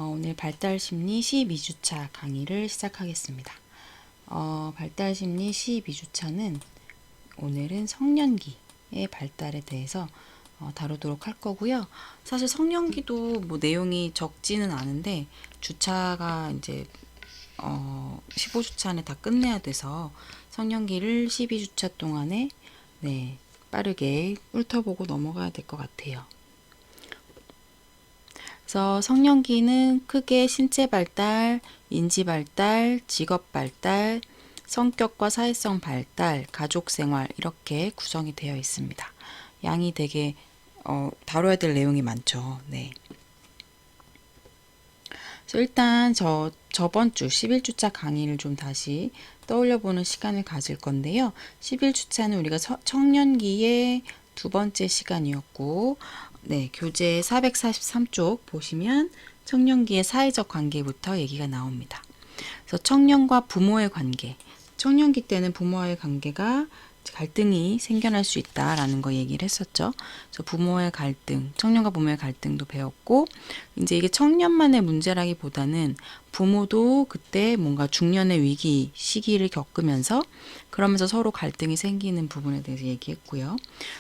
오늘 발달심리 12주차 강의를 시작하겠습니다. 발달심리 12주차는 오늘은 성년기의 발달에 대해서 다루도록 할 거고요. 사실 성년기도 뭐 내용이 적지는 않은데 주차가 이제 15주차 안에 다 끝내야 돼서 성년기를 12주차 동안에 빠르게 훑어보고 넘어가야 될 것 같아요. 그래서 성년기는 크게 신체 발달, 인지 발달, 직업 발달, 성격과 사회성 발달, 가족 생활 이렇게 구성이 되어 있습니다. 양이 되게 다뤄야 될 내용이 많죠. 네. 그래서 일단 저번 주 11주차 강의를 좀 다시 떠올려보는 시간을 가질 건데요. 11주차는 우리가 청년기의 두 번째 시간이었고, 교재 443쪽 보시면 청년기의 사회적 관계부터 얘기가 나옵니다. 그래서 청년과 부모의 관계, 청년기 때는 부모와의 관계가 갈등이 생겨날 수 있다라는 거 얘기를 했었죠. 그래서 부모의 갈등, 청년과 부모의 갈등도 배웠고, 이제 이게 청년만의 문제라기보다는 부모도 그때 뭔가 중년의 위기 시기를 겪으면서 그러면서 서로 갈등이 생기는 부분에 대해서 얘기했고요.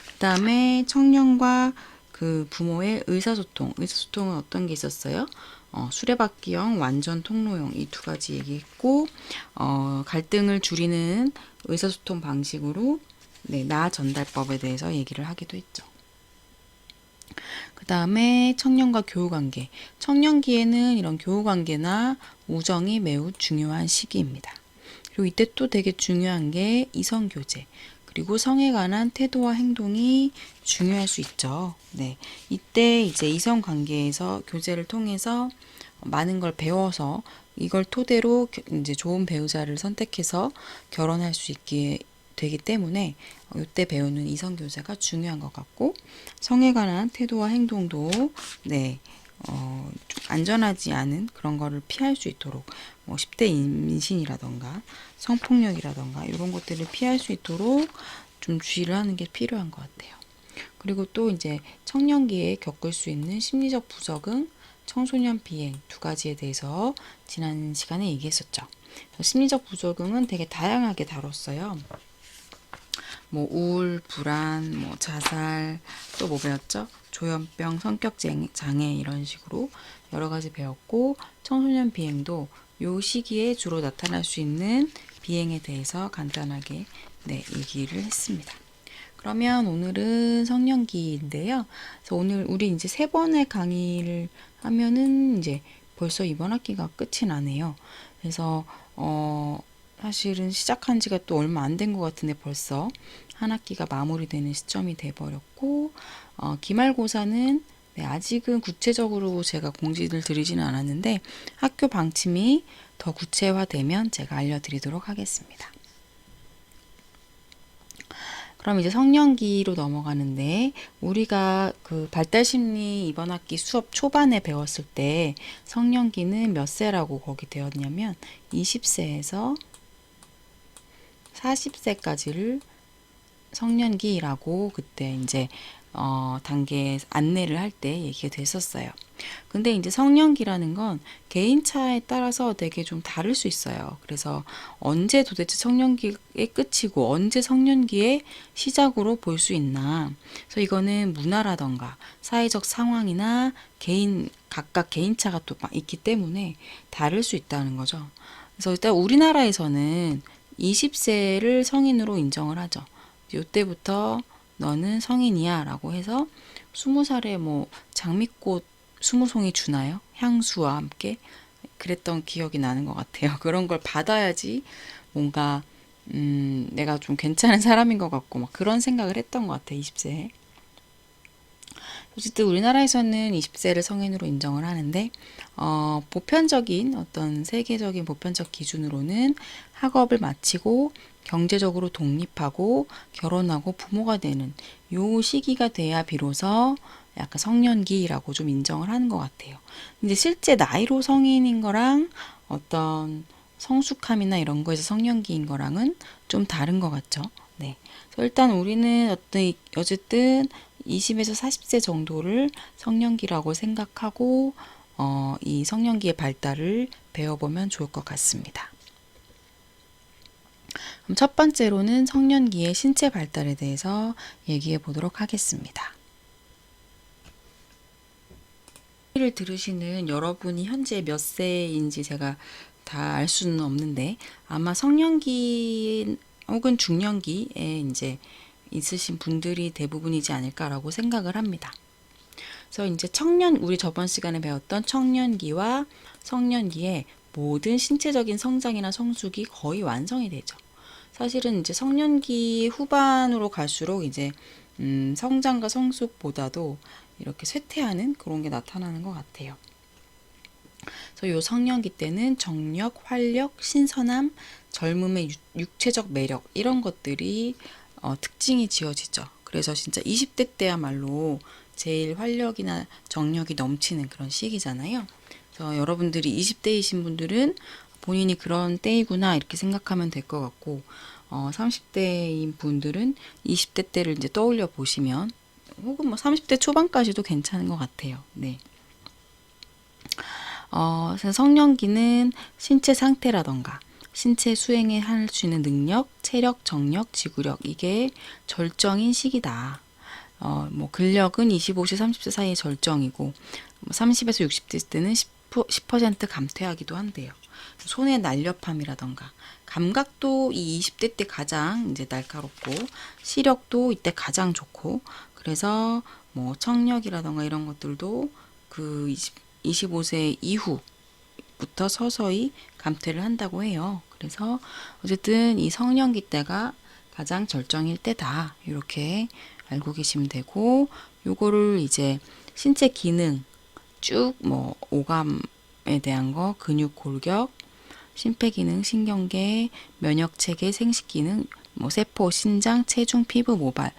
그 다음에 청년과 그 부모의 의사소통은 어떤 게 있었어요? 수레바퀴형, 완전 통로형 이 두 가지 얘기했고, 갈등을 줄이는 의사소통 방식으로 나 전달법에 대해서 얘기를 하기도 했죠. 그 다음에 청년과 교우관계. 청년기에는 이런 교우관계나 우정이 매우 중요한 시기입니다. 그리고 이때 또 되게 중요한 게 이성교제. 그리고 성에 관한 태도와 행동이 중요할 수 있죠. 이때 이제 이성관계에서 교제를 통해서 많은 걸 배워서 이걸 토대로 이제 좋은 배우자를 선택해서 결혼할 수 있게 되기 때문에 이때 배우는 이성교제가 중요한 것 같고, 성에 관한 태도와 행동도 좀 안전하지 않은 그런 거를 피할 수 있도록 10대 임신이라던가 성폭력이라던가 이런 것들을 피할 수 있도록 좀 주의를 하는 게 필요한 것 같아요. 그리고 또 이제 청년기에 겪을 수 있는 심리적 부적응, 청소년 비행 두 가지에 대해서 지난 시간에 얘기했었죠. 심리적 부적응은 되게 다양하게 다뤘어요. 우울, 불안, 자살, 또 뭐 배웠죠? 조현병, 성격 장애 이런 식으로 여러 가지 배웠고, 청소년 비행도 요 시기에 주로 나타날 수 있는 비행에 대해서 간단하게 얘기를 했습니다. 그러면 오늘은 성년기인데요. 그래서 오늘 우리 이제 3번의 강의를 하면은 이제 벌써 이번 학기가 끝이 나네요. 그래서 사실은 시작한 지가 또 얼마 안 된 것 같은데 벌써 한 학기가 마무리되는 시점이 돼버렸고, 기말고사는 아직은 구체적으로 제가 공지를 드리지는 않았는데 학교 방침이 더 구체화되면 제가 알려드리도록 하겠습니다. 그럼 이제 성년기로 넘어가는데, 우리가 그 발달심리 이번 학기 수업 초반에 배웠을 때 성년기는 몇 세라고 거기 되었냐면 20세에서 40세까지를 성년기라고 그때 이제 단계 안내를 할 때 얘기가 됐었어요. 근데 이제 성년기라는 건 개인차에 따라서 되게 좀 다를 수 있어요. 그래서 언제 도대체 성년기의 끝이고 언제 성년기의 시작으로 볼 수 있나. 그래서 이거는 문화라던가 사회적 상황이나 각각 개인차가 또 있기 때문에 다를 수 있다는 거죠. 그래서 일단 우리나라에서는 20세를 성인으로 인정을 하죠. 이때부터 너는 성인이야 라고 해서 20살에 장미꽃 20송이 주나요? 향수와 함께 그랬던 기억이 나는 것 같아요. 그런 걸 받아야지 뭔가 내가 좀 괜찮은 사람인 것 같고 막 그런 생각을 했던 것 같아요. 20세에. 어쨌든 우리나라에서는 20세를 성인으로 인정을 하는데 보편적인 어떤 세계적인 보편적 기준으로는 학업을 마치고 경제적으로 독립하고 결혼하고 부모가 되는 요 시기가 돼야 비로소 약간 성년기라고 좀 인정을 하는 것 같아요. 근데 실제 나이로 성인인 거랑 어떤 성숙함이나 이런 거에서 성년기인 거랑은 좀 다른 것 같죠. 그래서 일단 우리는 어쨌든 20에서 40세 정도를 성년기라고 생각하고 이 성년기의 발달을 배워보면 좋을 것 같습니다. 그럼 첫 번째로는 성년기의 신체 발달에 대해서 얘기해 보도록 하겠습니다. 를 들으시는 여러분이 현재 몇 세인지 제가 다 알 수는 없는데 아마 성년기 혹은 중년기에 이제 있으신 분들이 대부분이지 않을까라고 생각을 합니다. 그래서 이제 우리 저번 시간에 배웠던 청년기와 성년기에 모든 신체적인 성장이나 성숙이 거의 완성이 되죠. 사실은 이제 성년기 후반으로 갈수록 이제 성장과 성숙보다도 이렇게 쇠퇴하는 그런 게 나타나는 것 같아요. 그래서 요 성년기 때는 정력, 활력, 신선함, 젊음의 육체적 매력 이런 것들이 특징이 지어지죠. 그래서 진짜 20대 때야말로 제일 활력이나 정력이 넘치는 그런 시기잖아요. 그래서 여러분들이 20대이신 분들은 본인이 그런 때이구나 이렇게 생각하면 될 것 같고 30대인 분들은 20대 때를 이제 떠올려 보시면 혹은 뭐 30대 초반까지도 괜찮은 것 같아요. 네. 그래서 성년기는 신체 상태라던가 신체 수행에 할 수 있는 능력, 체력, 정력, 지구력 이게 절정인 시기다. 뭐 근력은 25세, 30세 사이에 절정이고 30에서 60대 때는 10% 감퇴하기도 한대요. 손의 날렵함이라던가 감각도 이 20대 때 가장 이제 날카롭고 시력도 이때 가장 좋고 그래서 뭐 청력이라던가 이런 것들도 그 25세 이후부터 서서히 감퇴를 한다고 해요. 그래서 어쨌든 이 성년기 때가 가장 절정일 때다. 이렇게 알고 계시면 되고 요거를 이제 신체 기능 쭉 뭐 오감에 대한 거, 근육 골격, 심폐기능, 신경계, 면역체계, 생식기능, 뭐 세포, 신장, 체중, 피부, 모발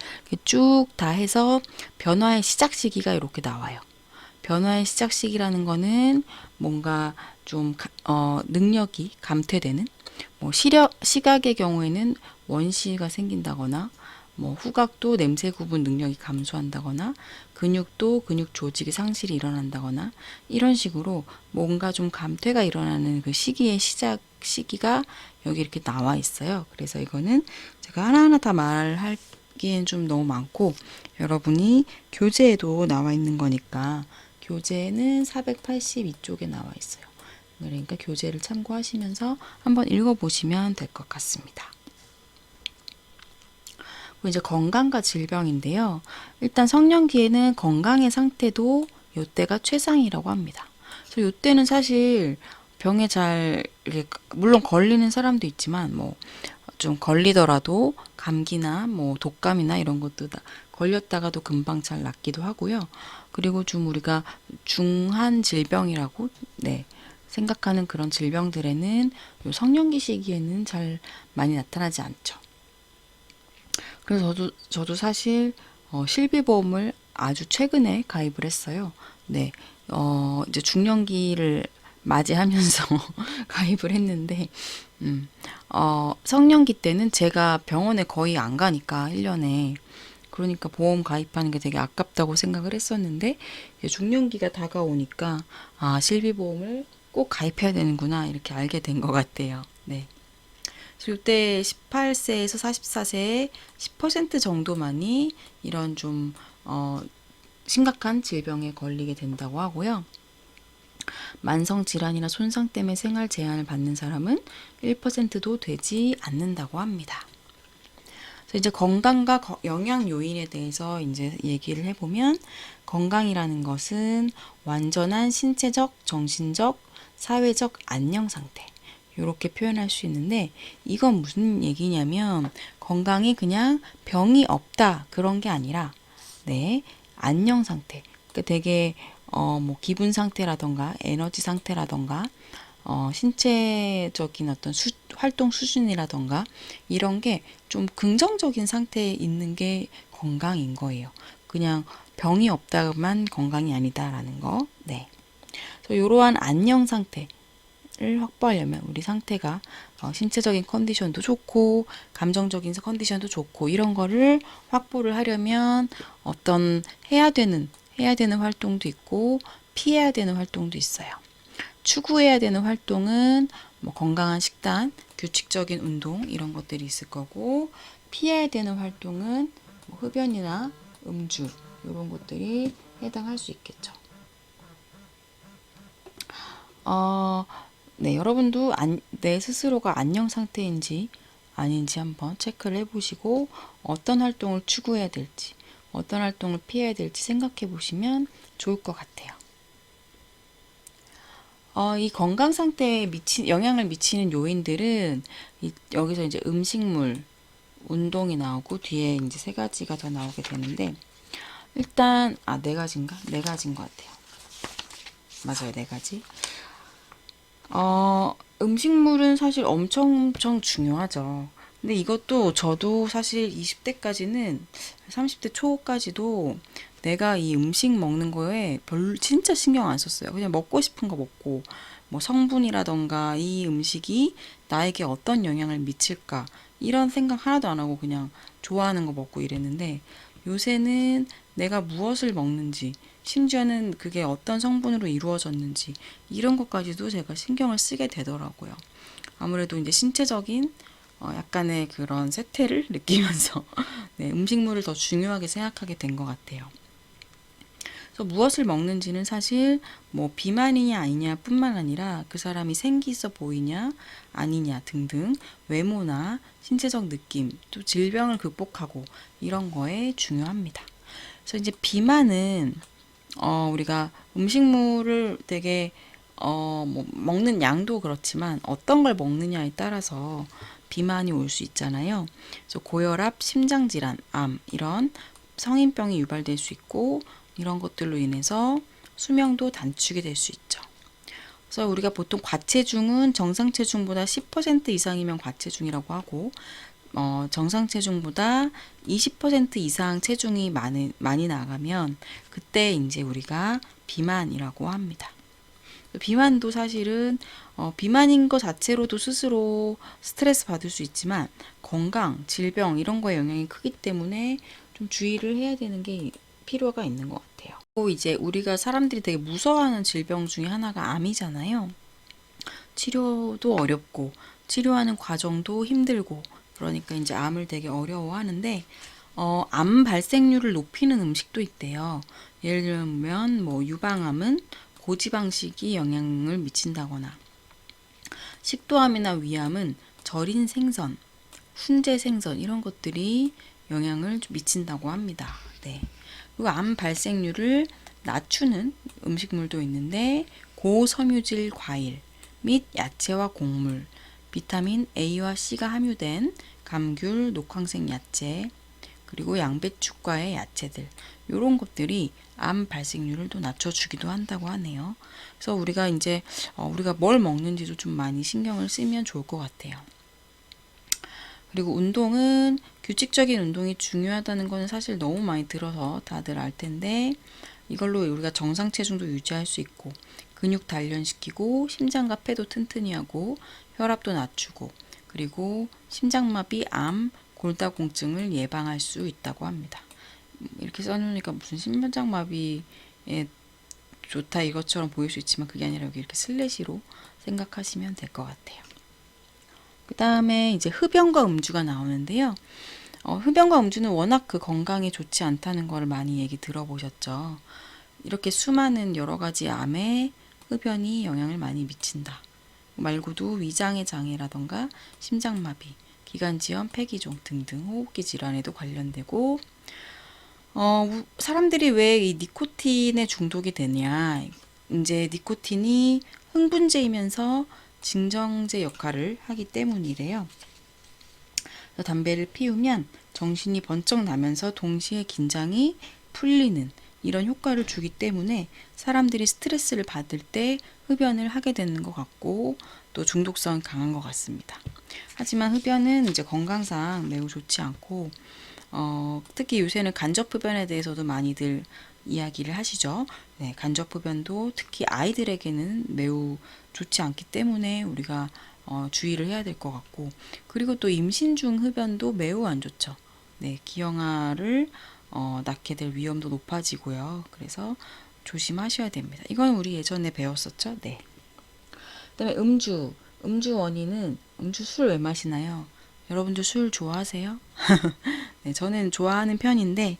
쭉 다 해서 변화의 시작 시기가 이렇게 나와요. 변화의 시작 시기라는 거는 뭔가 좀 능력이 감퇴되는 뭐 시각의 경우에는 원시가 생긴다거나 뭐 후각도 냄새 구분 능력이 감소한다거나 근육도 근육 조직의 상실이 일어난다거나 이런 식으로 뭔가 좀 감퇴가 일어나는 그 시기의 시작 시기가 여기 이렇게 나와 있어요. 그래서 이거는 제가 하나하나 다 말하기엔 좀 너무 많고 여러분이 교재에도 나와 있는 거니까 교재는 482쪽에 나와 있어요. 그러니까 교재를 참고하시면서 한번 읽어보시면 될 것 같습니다. 이제 건강과 질병인데요. 일단 성년기에는 건강의 상태도 이때가 최상이라고 합니다. 그래서 이때는 사실 병에 잘 물론 걸리는 사람도 있지만 뭐 좀 걸리더라도 감기나 뭐 독감이나 이런 것도 다 걸렸다가도 금방 잘 낫기도 하고요. 그리고 좀 우리가 중한 질병이라고 생각하는 그런 질병들에는 요 성년기 시기에는 잘 많이 나타나지 않죠. 그래서 저도 사실 실비보험을 아주 최근에 가입을 했어요. 네, 이제 중년기를 맞이하면서 가입을 했는데, 성년기 때는 제가 병원에 거의 안 가니까 1년에 그러니까 보험 가입하는 게 되게 아깝다고 생각을 했었는데 중년기가 다가오니까 실비보험을 꼭 가입해야 되는구나 이렇게 알게 된 것 같아요. 네. 이때 18세에서 44세의 10% 정도만이 이런 좀 심각한 질병에 걸리게 된다고 하고요. 만성 질환이나 손상 때문에 생활 제한을 받는 사람은 1%도 되지 않는다고 합니다. 그래서 이제 건강과 영양 요인에 대해서 이제 얘기를 해보면 건강이라는 것은 완전한 신체적, 정신적, 사회적 안녕 상태. 이렇게 표현할 수 있는데 이건 무슨 얘기냐면 건강이 그냥 병이 없다 그런 게 아니라 안녕 상태. 그러니까 되게 뭐 기분 상태라던가 에너지 상태라던가 신체적인 어떤 활동 수준이라던가 이런 게 좀 긍정적인 상태에 있는 게 건강인 거예요. 그냥 병이 없다만 건강이 아니다라는 거. 네. 그래서 이러한 안녕 상태 를 확보하려면 우리 상태가 신체적인 컨디션도 좋고 감정적인 컨디션도 좋고 이런 거를 확보를 하려면 어떤 해야 되는 활동도 있고 피해야 되는 활동도 있어요. 추구해야 되는 활동은 뭐 건강한 식단, 규칙적인 운동 이런 것들이 있을 거고, 피해야 되는 활동은 뭐 흡연이나 음주 이런 것들이 해당할 수 있겠죠. 네, 여러분도 내 스스로가 안녕 상태인지 아닌지 한번 체크를 해보시고 어떤 활동을 추구해야 될지, 어떤 활동을 피해야 될지 생각해 보시면 좋을 것 같아요. 이 건강 상태에 영향을 미치는 요인들은 여기서 이제 음식물, 운동이 나오고 뒤에 이제 세 가지가 더 나오게 되는데, 일단 네 가지인가? 네 가지인 것 같아요. 맞아요, 네 가지. 음식물은 사실 엄청 중요하죠. 근데 이것도 저도 사실 20대까지는 30대 초까지도 내가 이 음식 먹는 거에 진짜 신경 안 썼어요. 그냥 먹고 싶은 거 먹고, 뭐 성분이라던가 이 음식이 나에게 어떤 영향을 미칠까 이런 생각 하나도 안 하고 그냥 좋아하는 거 먹고 이랬는데, 요새는 내가 무엇을 먹는지, 심지어는 그게 어떤 성분으로 이루어졌는지 이런 것까지도 제가 신경을 쓰게 되더라고요. 아무래도 이제 신체적인 약간의 그런 쇠퇴를 느끼면서 네, 음식물을 더 중요하게 생각하게 된 것 같아요. 그래서 무엇을 먹는지는 사실 뭐 비만이냐 아니냐 뿐만 아니라 그 사람이 생기 있어 보이냐 아니냐 등등 외모나 신체적 느낌, 또 질병을 극복하고 이런 거에 중요합니다. 그래서 이제 비만은 우리가 음식물을 되게 뭐 먹는 양도 그렇지만 어떤 걸 먹느냐에 따라서 비만이 올 수 있잖아요. 그래서 고혈압, 심장질환, 암 이런 성인병이 유발될 수 있고, 이런 것들로 인해서 수명도 단축이 될 수 있죠. 그래서 우리가 보통 과체중은 정상 체중보다 10% 이상이면 과체중이라고 하고, 정상 체중보다 20% 이상 체중이 많이 나가면 그때 이제 우리가 비만이라고 합니다. 비만도 사실은 비만인 것 자체로도 스스로 스트레스 받을 수 있지만 건강, 질병 이런 거에 영향이 크기 때문에 좀 주의를 해야 되는 게 필요가 있는 것 같아요. 또 이제 우리가 사람들이 되게 무서워하는 질병 중에 하나가 암이잖아요. 치료도 어렵고 치료하는 과정도 힘들고, 그러니까 이제 암을 되게 어려워하는데, 암 발생률을 높이는 음식도 있대요. 예를 들면 뭐 유방암은 고지방식이 영향을 미친다거나, 식도암이나 위암은 절인 생선, 훈제 생선 이런 것들이 영향을 미친다고 합니다. 네. 그리고 암 발생률을 낮추는 음식물도 있는데, 고섬유질 과일 및 야채와 곡물, 비타민 A와 C가 함유된 감귤, 녹황색 야채, 그리고 양배추과의 야채들, 이런 것들이 암 발생률을 또 낮춰주기도 한다고 하네요. 그래서 우리가 이제 우리가 뭘 먹는지도 좀 많이 신경을 쓰면 좋을 것 같아요. 그리고 운동은 규칙적인 운동이 중요하다는 거는 사실 너무 많이 들어서 다들 알 텐데, 이걸로 우리가 정상 체중도 유지할 수 있고, 근육 단련시키고, 심장과 폐도 튼튼히 하고, 혈압도 낮추고, 그리고 심장마비, 암, 골다공증을 예방할 수 있다고 합니다. 이렇게 써놓으니까 무슨 심장마비에 좋다 이것처럼 보일 수 있지만 그게 아니라 여기 이렇게 슬래시로 생각하시면 될 것 같아요. 그 다음에 이제 흡연과 음주가 나오는데요. 흡연과 음주는 워낙 그 건강에 좋지 않다는 걸 많이 얘기 들어보셨죠. 이렇게 수많은 여러 가지 암에 흡연이 영향을 많이 미친다 말고도 위장의 장애라던가 심장마비, 기관지염, 폐기종 등등 호흡기 질환에도 관련되고, 사람들이 왜 이 니코틴에 중독이 되냐, 이제 니코틴이 흥분제이면서 진정제 역할을 하기 때문이래요. 담배를 피우면 정신이 번쩍 나면서 동시에 긴장이 풀리는 이런 효과를 주기 때문에 사람들이 스트레스를 받을 때 흡연을 하게 되는 것 같고, 또 중독성이 강한 것 같습니다. 하지만 흡연은 이제 건강상 매우 좋지 않고, 특히 요새는 간접 흡연에 대해서도 많이들 이야기를 하시죠. 네, 간접 흡연도 특히 아이들에게는 매우 좋지 않기 때문에 우리가 주의를 해야 될 것 같고, 그리고 또 임신 중 흡연도 매우 안 좋죠. 네, 기형아를 낳게 될 위험도 높아지고요. 그래서 조심하셔야 됩니다. 이건 우리 예전에 배웠었죠? 네. 그다음에 음주. 음주 원인은 음주 술 왜 마시나요? 여러분들 술 좋아하세요? 네, 저는 좋아하는 편인데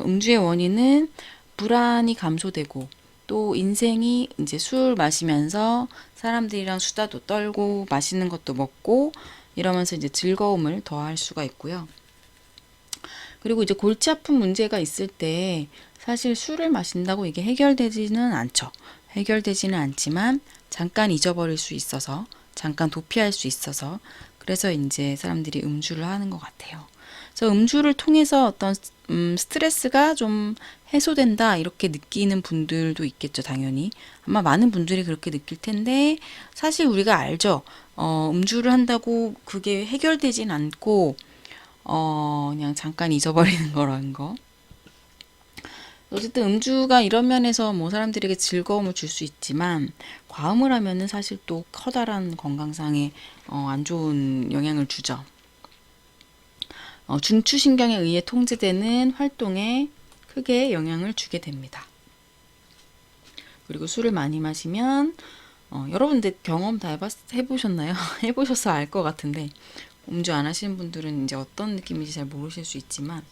음주의 원인은 불안이 감소되고 또 인생이 이제 술 마시면서 사람들이랑 수다도 떨고 맛있는 것도 먹고 이러면서 이제 즐거움을 더할 수가 있고요. 그리고 이제 골치 아픈 문제가 있을 때 사실 술을 마신다고 이게 해결되지는 않죠. 해결되지는 않지만 잠깐 잊어버릴 수 있어서 잠깐 도피할 수 있어서 그래서 이제 사람들이 음주를 하는 것 같아요. 그래서 음주를 통해서 어떤 스트레스가 좀 해소된다 이렇게 느끼는 분들도 있겠죠, 당연히. 아마 많은 분들이 그렇게 느낄 텐데 사실 우리가 알죠. 음주를 한다고 그게 해결되진 않고 그냥 잠깐 잊어버리는 거라는 거. 어쨌든 음주가 이런 면에서 뭐 사람들에게 즐거움을 줄 수 있지만 과음을 하면은 사실 또 커다란 건강상에 안 좋은 영향을 주죠. 중추신경에 의해 통제되는 활동에 크게 영향을 주게 됩니다. 그리고 술을 많이 마시면 여러분들 경험 다 해보셨나요? 해보셔서 알 것 같은데 음주 안 하시는 분들은 이제 어떤 느낌인지 잘 모르실 수 있지만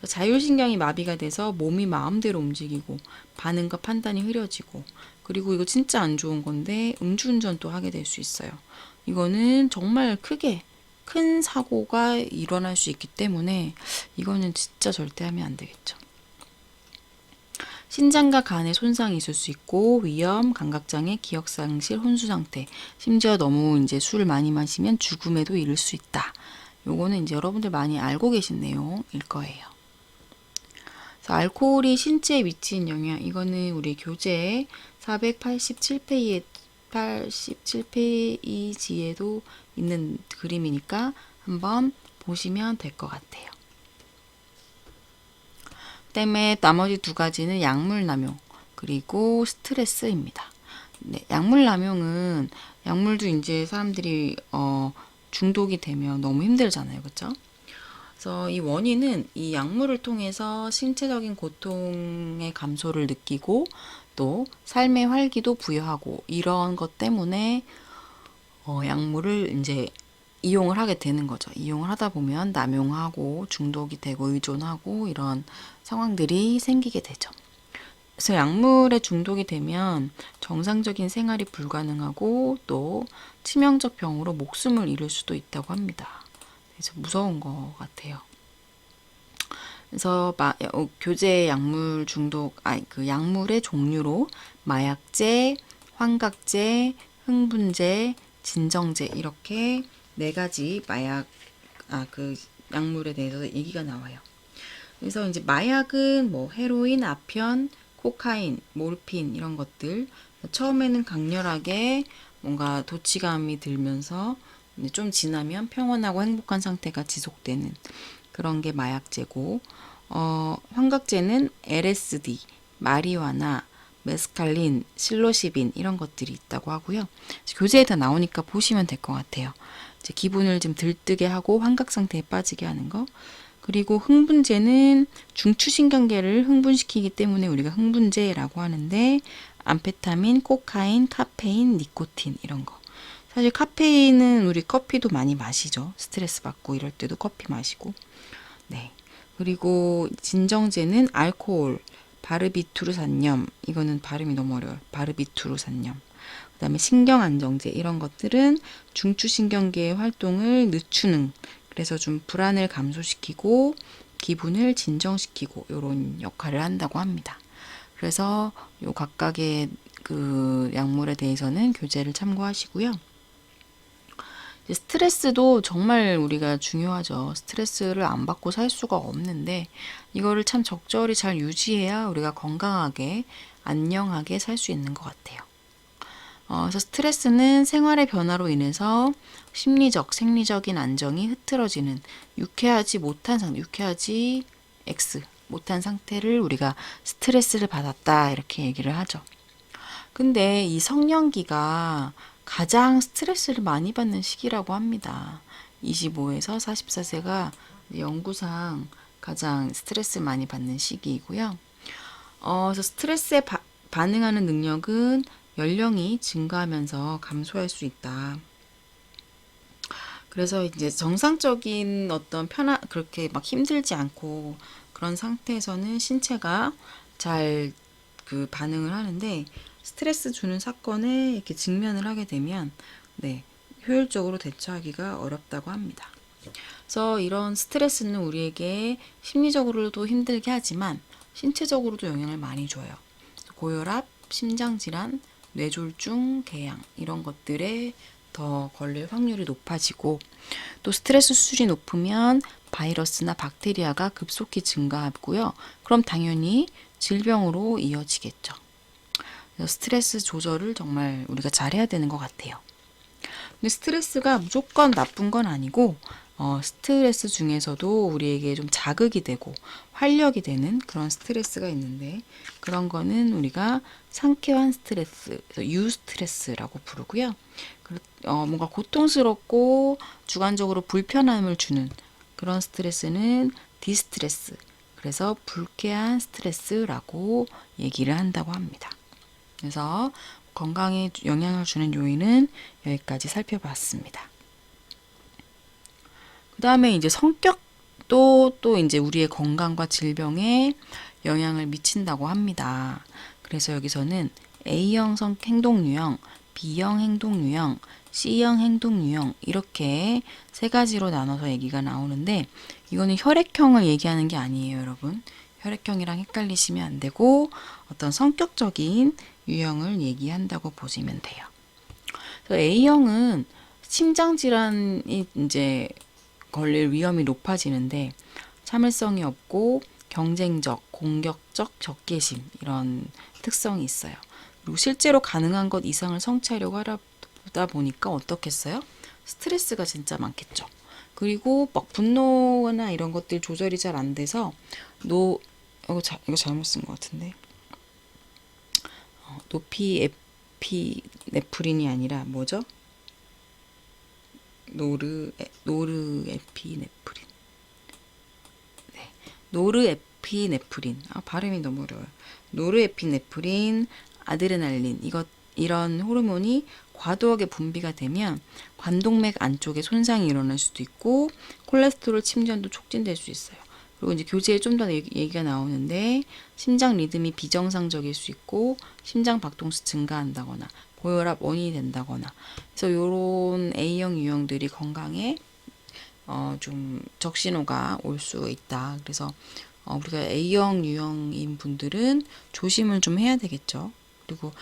자율신경이 마비가 돼서 몸이 마음대로 움직이고 반응과 판단이 흐려지고 그리고 이거 진짜 안 좋은 건데 음주운전도 하게 될 수 있어요. 이거는 정말 크게 큰 사고가 일어날 수 있기 때문에 이거는 진짜 절대 하면 안 되겠죠. 신장과 간에 손상이 있을 수 있고 위염, 감각장애, 기억상실, 혼수상태, 심지어 너무 이제 술을 많이 마시면 죽음에도 이를 수 있다. 요거는 이제 여러분들 많이 알고 계신 내용일 거예요. 그래서 알코올이 신체에 미친 영향, 이거는 우리 교재 487페이지에도 있는 그림이니까 한번 보시면 될 것 같아요. 그다음에 나머지 두 가지는 약물 남용 그리고 스트레스입니다. 네, 약물 남용은 약물도 이제 사람들이 중독이 되면 너무 힘들잖아요, 그렇죠? 그래서 이 원인은 이 약물을 통해서 신체적인 고통의 감소를 느끼고 또 삶의 활기도 부여하고 이런 것 때문에 약물을 이제 이용을 하게 되는 거죠. 이용을 하다 보면 남용하고 중독이 되고 의존하고 이런 상황들이 생기게 되죠. 그래서 약물에 중독이 되면 정상적인 생활이 불가능하고 또 치명적 병으로 목숨을 잃을 수도 있다고 합니다. 그래서 무서운 것 같아요. 그래서 교제 약물 중독, 그 약물의 종류로 마약제, 환각제, 흥분제, 진정제 이렇게 네 가지 그 약물에 대해서 얘기가 나와요. 그래서 이제 마약은 뭐 헤로인, 아편, 코카인, 몰핀 이런 것들 처음에는 강렬하게 뭔가 도취감이 들면서 좀 지나면 평온하고 행복한 상태가 지속되는 그런 게 마약제고 환각제는 LSD, 마리화나, 메스칼린, 실로시빈 이런 것들이 있다고 하고요. 교재에 다 나오니까 보시면 될 것 같아요. 이제 기분을 좀 들뜨게 하고 환각 상태에 빠지게 하는 거. 그리고 흥분제는 중추신경계를 흥분시키기 때문에 우리가 흥분제라고 하는데 암페타민, 코카인, 카페인, 니코틴 이런 거. 사실 카페인은 우리 커피도 많이 마시죠. 스트레스 받고 이럴 때도 커피 마시고. 네. 그리고 진정제는 알코올, 바르비투르산염. 이거는 발음이 너무 어려워요. 바르비투르산염. 그다음에 신경안정제 이런 것들은 중추신경계의 활동을 늦추는 그래서 좀 불안을 감소시키고 기분을 진정시키고 이런 역할을 한다고 합니다. 그래서 요 각각의 그 약물에 대해서는 교재를 참고하시고요. 스트레스도 정말 우리가 중요하죠. 스트레스를 안 받고 살 수가 없는데 이거를 참 적절히 잘 유지해야 우리가 건강하게 안녕하게 살 수 있는 것 같아요. 그래서 스트레스는 생활의 변화로 인해서 심리적, 생리적인 안정이 흐트러지는 유쾌하지 못한 상태를 우리가 스트레스를 받았다 이렇게 얘기를 하죠. 근데 이 성년기가 가장 스트레스를 많이 받는 시기라고 합니다. 25에서 44세가 연구상 가장 스트레스를 많이 받는 시기이고요. 그래서 스트레스에 반응하는 능력은 연령이 증가하면서 감소할 수 있다. 그래서 이제 정상적인 어떤 그렇게 막 힘들지 않고 그런 상태에서는 신체가 잘 그 반응을 하는데, 스트레스 주는 사건에 이렇게 직면을 하게 되면 네, 효율적으로 대처하기가 어렵다고 합니다. 그래서 이런 스트레스는 우리에게 심리적으로도 힘들게 하지만 신체적으로도 영향을 많이 줘요. 고혈압, 심장질환, 뇌졸중, 궤양 이런 것들에 더 걸릴 확률이 높아지고, 또 스트레스 수준이 높으면 바이러스나 박테리아가 급속히 증가하고요. 그럼 당연히 질병으로 이어지겠죠. 그래서 스트레스 조절을 정말 우리가 잘해야 되는 것 같아요. 근데 스트레스가 무조건 나쁜 건 아니고, 스트레스 중에서도 우리에게 좀 자극이 되고 활력이 되는 그런 스트레스가 있는데, 그런 거는 우리가 상쾌한 스트레스, 유스트레스라고 부르고요. 뭔가 고통스럽고 주관적으로 불편함을 주는 그런 스트레스는 디스트레스, 그래서 불쾌한 스트레스라고 얘기를 한다고 합니다. 그래서 건강에 영향을 주는 요인은 여기까지 살펴봤습니다. 그 다음에 이제 성격도 또 이제 우리의 건강과 질병에 영향을 미친다고 합니다. 그래서 여기서는 A형 행동 유형, B형 행동 유형, C형 행동 유형 이렇게 세 가지로 나눠서 얘기가 나오는데, 이거는 혈액형을 얘기하는 게 아니에요, 여러분. 혈액형이랑 헷갈리시면 안 되고 어떤 성격적인 유형을 얘기한다고 보시면 돼요. 그래서 A형은 심장 질환이 이제 걸릴 위험이 높아지는데, 참을성이 없고 경쟁적, 공격적, 적개심 이런 특성이 있어요. 그리고 실제로 가능한 것 이상을 성취하려고 하다 보니까 어떻겠어요? 스트레스가 진짜 많겠죠. 그리고 막 분노나 이런 것들 조절이 잘 안 돼서 이거 잘못 쓴 것 같은데, 노피에피네프린이 아니라 뭐죠? 노르에피네프린. 네, 노르에피네프린. 발음이 너무 어려워요. 노르에피네프린, 아드레날린 이런 호르몬이 과도하게 분비가 되면 관동맥 안쪽에 손상이 일어날 수도 있고 콜레스테롤 침전도 촉진될 수 있어요. 그리고 이제 교재에 좀 더 얘기가 나오는데, 심장 리듬이 비정상적일 수 있고 심장 박동수 증가한다거나 고혈압 원인이 된다거나, 그래서 이런 A형 유형들이 건강에 좀 적신호가 올 수 있다. 그래서 우리가 A형 유형인 분들은 조심을 좀 해야 되겠죠. 그리고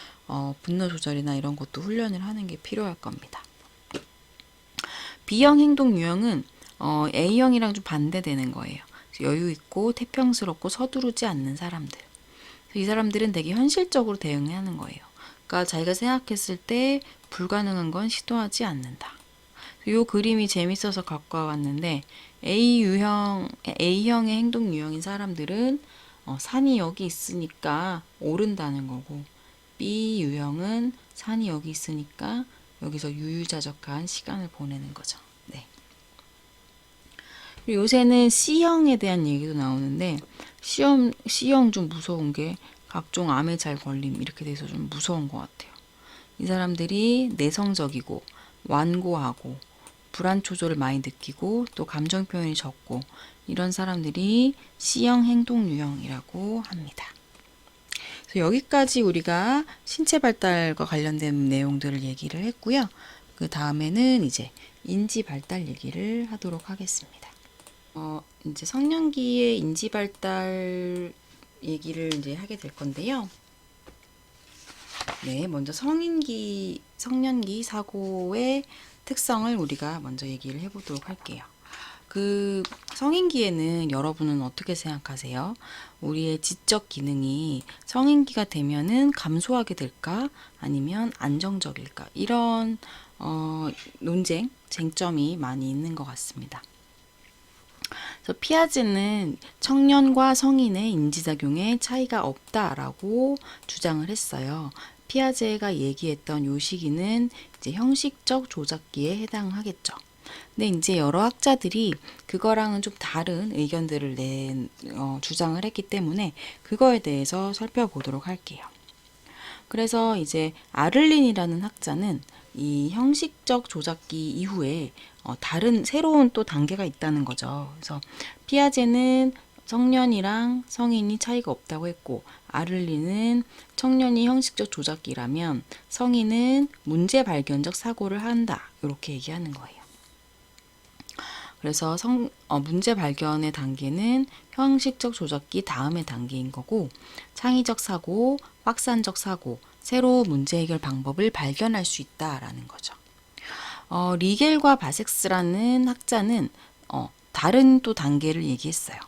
분노 조절이나 이런 것도 훈련을 하는 게 필요할 겁니다. B형 행동 유형은 A형이랑 좀 반대되는 거예요. 여유 있고 태평스럽고 서두르지 않는 사람들. 이 사람들은 되게 현실적으로 대응하는 거예요. 그러니까 자기가 생각했을 때 불가능한 건 시도하지 않는다. 이 그림이 재밌어서 갖고 왔는데, A형의 행동 유형인 사람들은 산이 여기 있으니까 오른다는 거고, B 유형은 산이 여기 있으니까 여기서 유유자적한 시간을 보내는 거죠. 네. 요새는 C형에 대한 얘기도 나오는데, C형 좀 무서운 게 각종 암에 잘 걸림 이렇게 돼서 좀 무서운 것 같아요. 이 사람들이 내성적이고 완고하고 불안 조절을 많이 느끼고 또 감정 표현이 적고, 이런 사람들이 C형 행동 유형이라고 합니다. 그래서 여기까지 우리가 신체 발달과 관련된 내용들을 얘기를 했고요. 그 다음에는 이제 인지 발달 얘기를 하도록 하겠습니다. 이제 성년기의 인지 발달 얘기를 이제 하게 될 건데요. 네, 먼저 성년기 사고의 특성을 우리가 먼저 얘기를 해보도록 할게요. 그 성인기에는 여러분은 어떻게 생각하세요? 우리의 지적 기능이 성인기가 되면은 감소하게 될까? 아니면 안정적일까? 이런 쟁점이 많이 있는 것 같습니다. 그래서 피아제는 청년과 성인의 인지작용에 차이가 없다라고 주장을 했어요. 피아제가 얘기했던 요 시기는 이제 형식적 조작기에 해당하겠죠. 근데 이제 여러 학자들이 그거랑은 좀 다른 의견들을 주장을 했기 때문에 그거에 대해서 살펴보도록 할게요. 그래서 이제 아를린이라는 학자는 이 형식적 조작기 이후에 다른 새로운 또 단계가 있다는 거죠. 그래서 피아제는 청년이랑 성인이 차이가 없다고 했고, 아를린은 청년이 형식적 조작기라면 성인은 문제 발견적 사고를 한다, 이렇게 얘기하는 거예요. 그래서 문제 발견의 단계는 형식적 조작기 다음의 단계인 거고, 창의적 사고, 확산적 사고, 새로 문제 해결 방법을 발견할 수 있다라는 거죠. 리겔과 바섹스라는 학자는 다른 또 단계를 얘기했어요.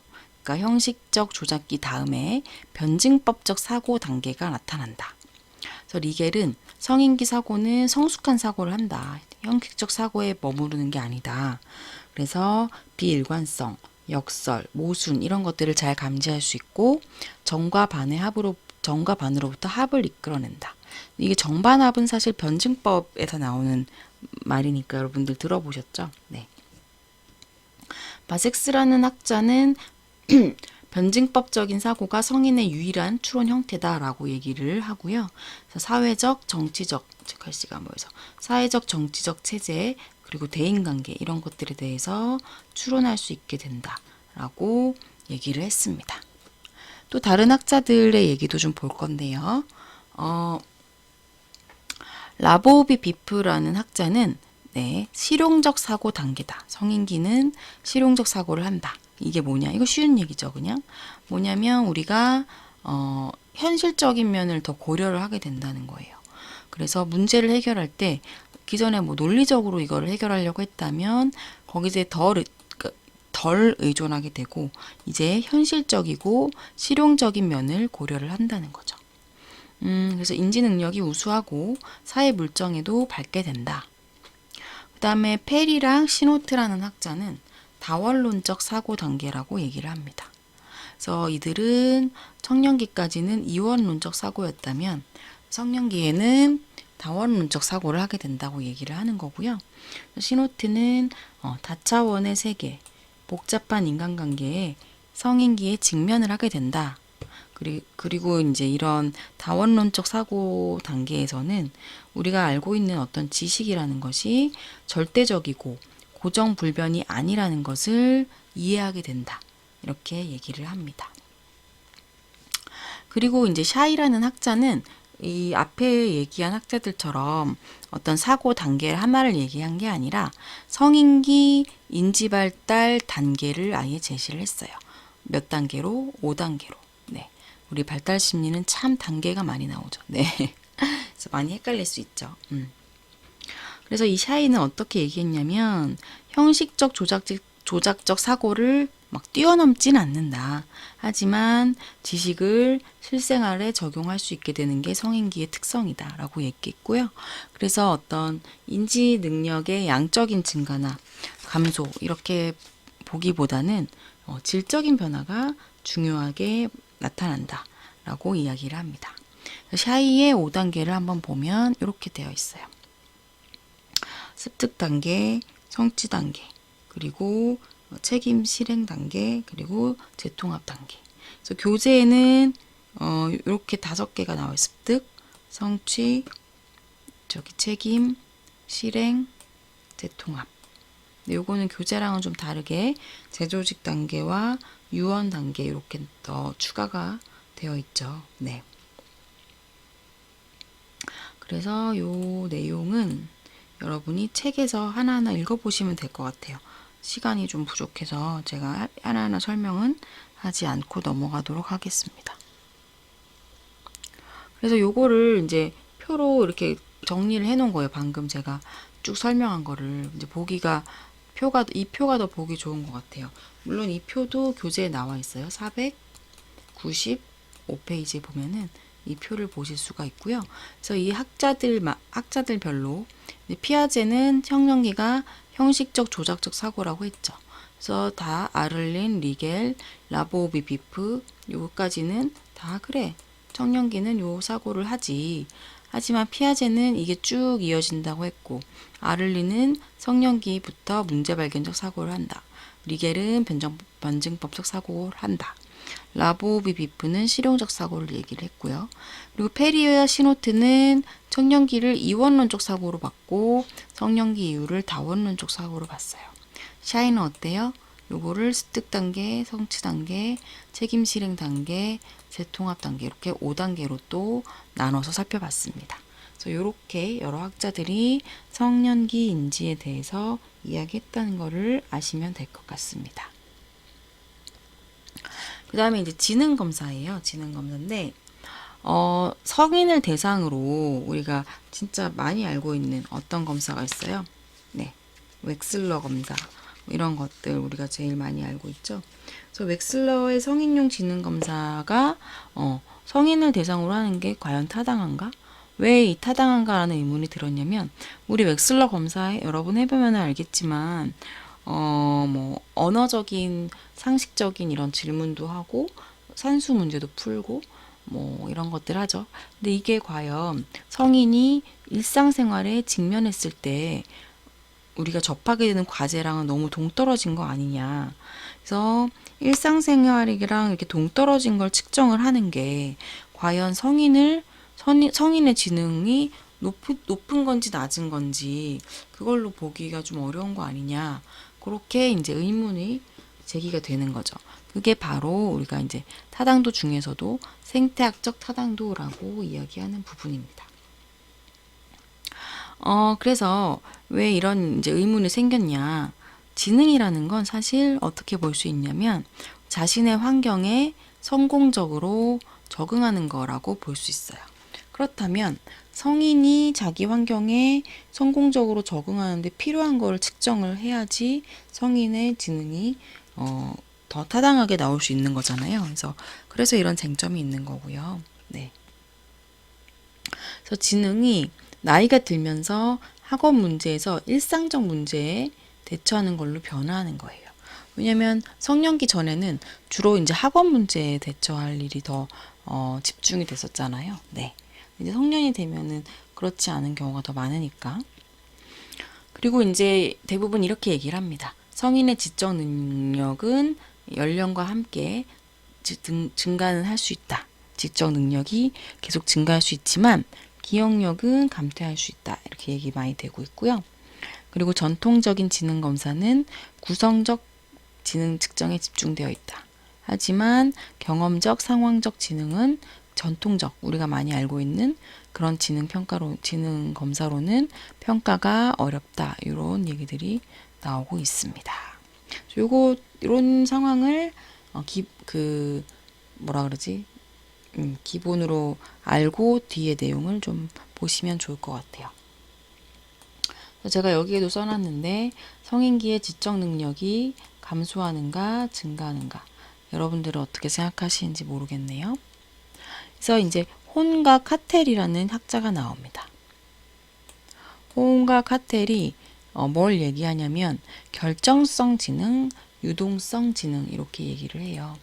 그러니까 형식적 조작기 다음에 변증법적 사고 단계가 나타난다. 그래서 리겔은 성인기 사고는 성숙한 사고를 한다. 형식적 사고에 머무르는 게 아니다. 그래서 비일관성, 역설, 모순 이런 것들을 잘 감지할 수 있고 정과 반으로부터 합을 이끌어낸다. 이게 정반합은 사실 변증법에서 나오는 말이니까 여러분들 들어보셨죠? 네. 바섹스라는 학자는 변증법적인 사고가 성인의 유일한 추론 형태다라고 얘기를 하고요. 사회적, 정치적, 글씨가 뭐여서 사회적, 정치적 체제 그리고 대인관계 이런 것들에 대해서 추론할 수 있게 된다라고 얘기를 했습니다. 또 다른 학자들의 얘기도 좀 볼 건데요. 라보비 비프라는 학자는 실용적 사고 단계다. 성인기는 실용적 사고를 한다. 이게 뭐냐? 이거 쉬운 얘기죠, 그냥. 뭐냐면 우리가 현실적인 면을 더 고려를 하게 된다는 거예요. 그래서 문제를 해결할 때 기존에 뭐 논리적으로 이거를 해결하려고 했다면 거기에 덜 의존하게 되고 이제 현실적이고 실용적인 면을 고려를 한다는 거죠. 그래서 인지 능력이 우수하고 사회 물정에도 밝게 된다. 그 다음에 페리랑 시노트라는 학자는 다원론적 사고 단계라고 얘기를 합니다. 그래서 이들은 청년기까지는 이원론적 사고였다면 성년기에는 다원론적 사고를 하게 된다고 얘기를 하는 거고요. 시노트는 다차원의 세계, 복잡한 인간관계에 성인기에 직면을 하게 된다. 그리고 이제 이런 다원론적 사고 단계에서는 우리가 알고 있는 어떤 지식이라는 것이 절대적이고 고정불변이 아니라는 것을 이해하게 된다. 이렇게 얘기를 합니다. 그리고 이제 샤이라는 학자는 이 앞에 얘기한 학자들처럼 어떤 사고 단계 하나를 얘기한 게 아니라 성인기 인지발달 단계를 아예 제시를 했어요. 몇 단계로? 5단계로. 네. 우리 발달 심리는 참 단계가 많이 나오죠. 네. 그래서 많이 헷갈릴 수 있죠. 그래서 이 샤이는 어떻게 얘기했냐면 형식적 조작적 사고를 막 뛰어넘진 않는다. 하지만 지식을 실생활에 적용할 수 있게 되는 게 성인기의 특성이다 라고 얘기했고요. 그래서 어떤 인지 능력의 양적인 증가나 감소 이렇게 보기보다는 질적인 변화가 중요하게 나타난다 라고 이야기를 합니다. 샤이의 5단계를 한번 보면 이렇게 되어 있어요. 습득 단계, 성취 단계, 그리고 책임 실행 단계, 그리고 재통합 단계. 그래서 교재에는 이렇게 5개가 나와요. 습득, 성취, 책임, 실행, 재통합. 요거는 교재랑은 좀 다르게 재조직 단계와 유언 단계 이렇게 더 추가가 되어 있죠. 네. 그래서 요 내용은 여러분이 책에서 하나하나 읽어보시면 될 것 같아요. 시간이 좀 부족해서 제가 하나하나 설명은 하지 않고 넘어가도록 하겠습니다. 그래서 요거를 이제 표로 이렇게 정리를 해 놓은 거예요. 방금 제가 쭉 설명한 거를 이제 이 표가 더 보기 좋은 것 같아요. 물론 이 표도 교재에 나와 있어요. 495페이지에 보면은 이 표를 보실 수가 있고요. 그래서 이 학자들별로 피아제는 청년기가 형식적 조작적 사고라고 했죠. 그래서 다 아를린, 리겔, 라보비 비프 요까지는 다 그래. 청년기는 요 사고를 하지. 하지만 피아제는 이게 쭉 이어진다고 했고, 아를리는 성년기부터 문제 발견적 사고를 한다. 리겔은 변증법적 사고를 한다. 라보비비프는 실용적 사고를 얘기를 했고요. 그리고 페리어와 시노트는 청년기를 이원론적 사고로 봤고 성년기 이후를 다원론적 사고로 봤어요. 샤이는 어때요? 요거를 습득 단계, 성취 단계, 책임 실행 단계, 재통합 단계 이렇게 5단계로 또 나눠서 살펴봤습니다. 그래서 이렇게 여러 학자들이 성년기 인지에 대해서 이야기했다는 것을 아시면 될 것 같습니다. 그 다음에 이제 지능 검사예요. 지능 검사인데 성인을 대상으로 우리가 진짜 많이 알고 있는 어떤 검사가 있어요? 네, 웩슬러 검사 이런 것들 우리가 제일 많이 알고 있죠. 그래서 웩슬러의 성인용 지능 검사가 성인을 대상으로 하는 게 과연 타당한가? 왜 이 타당한가라는 의문이 들었냐면 우리 웩슬러 검사에 여러분 해보면 알겠지만 뭐 언어적인 상식적인 이런 질문도 하고 산수 문제도 풀고 뭐 이런 것들 하죠. 근데 이게 과연 성인이 일상생활에 직면했을 때 우리가 접하게 되는 과제랑은 너무 동떨어진 거 아니냐. 그래서 일상생활이랑 이렇게 동떨어진 걸 측정을 하는 게 과연 성인의 지능이 높은 건지 낮은 건지 그걸로 보기가 좀 어려운 거 아니냐. 그렇게 이제 의문이 제기가 되는 거죠. 그게 바로 우리가 이제 타당도 중에서도 생태학적 타당도라고 이야기하는 부분입니다. 그래서 왜 이런 이제 의문이 생겼냐. 지능이라는 건 사실 어떻게 볼 수 있냐면 자신의 환경에 성공적으로 적응하는 거라고 볼 수 있어요. 그렇다면 성인이 자기 환경에 성공적으로 적응하는데 필요한 거를 측정을 해야지 성인의 지능이 더 타당하게 나올 수 있는 거잖아요. 그래서 이런 쟁점이 있는 거고요. 네. 그래서 지능이 나이가 들면서 학업 문제에서 일상적 문제에 대처하는 걸로 변화하는 거예요. 왜냐면 성년기 전에는 주로 이제 학업 문제에 대처할 일이 더 집중이 됐었잖아요. 네. 이제 성년이 되면은 그렇지 않은 경우가 더 많으니까. 그리고 이제 대부분 이렇게 얘기를 합니다. 성인의 지적 능력은 연령과 함께 증가는 할 수 있다. 지적 능력이 계속 증가할 수 있지만 기억력은 감퇴할 수 있다. 이렇게 얘기 많이 되고 있고요. 그리고 전통적인 지능 검사는 구성적 지능 측정에 집중되어 있다. 하지만 경험적, 상황적 지능은 전통적 우리가 많이 알고 있는 그런 지능 검사로는 평가가 어렵다. 이런 얘기들이 나오고 있습니다. 이런 상황을 기본으로 알고 뒤에 내용을 좀 보시면 좋을 것 같아요. 제가 여기에도 써놨는데 성인기의 지적 능력이 감소하는가 증가하는가 여러분들은 어떻게 생각하시는지 모르겠네요. 그래서 이제 혼과 카텔이라는 학자가 나옵니다. 혼과 카텔이 뭘 얘기하냐면 결정성 지능, 유동성 지능 이렇게 얘기를 해요.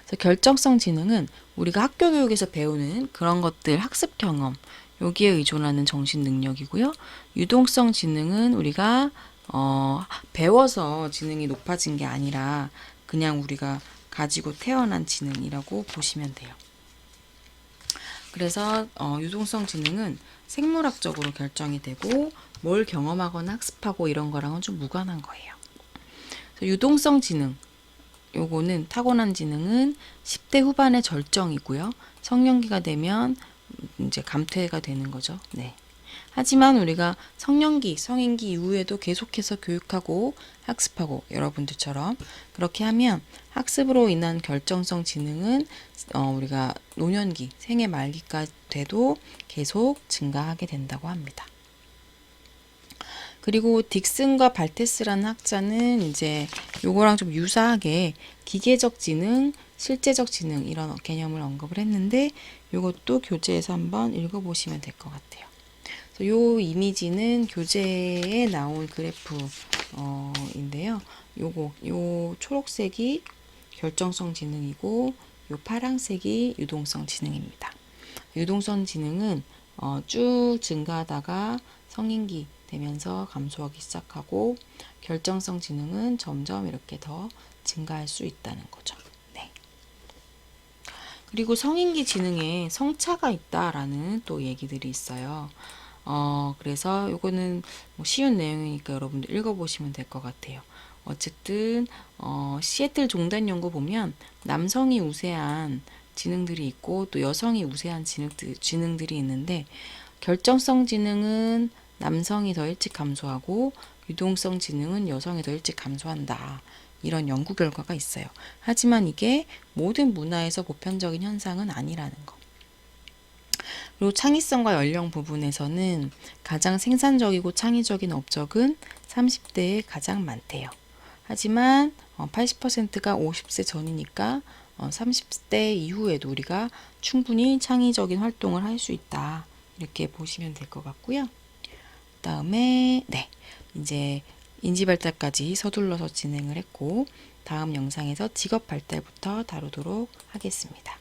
그래서 결정성 지능은 우리가 학교 교육에서 배우는 그런 것들 학습 경험 여기에 의존하는 정신 능력이고요. 유동성 지능은 우리가 배워서 지능이 높아진 게 아니라 그냥 우리가 가지고 태어난 지능이라고 보시면 돼요. 그래서 유동성 지능은 생물학적으로 결정이 되고 뭘 경험하거나 학습하고 이런 거랑은 좀 무관한 거예요. 그래서 유동성 지능 요거는 타고난 지능은 10대 후반의 절정이고요. 성년기가 되면 이제 감퇴가 되는 거죠. 네. 하지만 우리가 성년기, 성인기 이후에도 계속해서 교육하고 학습하고 여러분들처럼 그렇게 하면 학습으로 인한 결정성 지능은 우리가 노년기, 생애 말기까지 돼도 계속 증가하게 된다고 합니다. 그리고 딕슨과 발테스라는 학자는 이제 요거랑 좀 유사하게 기계적 지능, 실제적 지능 이런 개념을 언급을 했는데 요것도 교재에서 한번 읽어보시면 될 것 같아요. 그래서 요 이미지는 교재에 나온 그래프인데요. 요 초록색이 결정성 지능이고 요 파란색이 유동성 지능입니다. 유동성 지능은 쭉 증가하다가 성인기 되면서 감소하기 시작하고 결정성 지능은 점점 이렇게 더 증가할 수 있다는 거죠. 네. 그리고 성인기 지능에 성차가 있다라는 또 얘기들이 있어요. 그래서 요거는 뭐 쉬운 내용이니까 여러분들 읽어보시면 될 것 같아요. 어쨌든 시애틀 종단 연구 보면 남성이 우세한 지능들이 있고 또 여성이 우세한 지능들이 있는데 결정성 지능은 남성이 더 일찍 감소하고 유동성 지능은 여성이 더 일찍 감소한다. 이런 연구 결과가 있어요. 하지만 이게 모든 문화에서 보편적인 현상은 아니라는 거. 그리고 창의성과 연령 부분에서는 가장 생산적이고 창의적인 업적은 30대에 가장 많대요. 하지만 80%가 50세 전이니까 30대 이후에도 우리가 충분히 창의적인 활동을 할 수 있다. 이렇게 보시면 될 것 같고요. 그다음에 네, 이제 인지 발달까지 서둘러서 진행을 했고 다음 영상에서 직업 발달부터 다루도록 하겠습니다.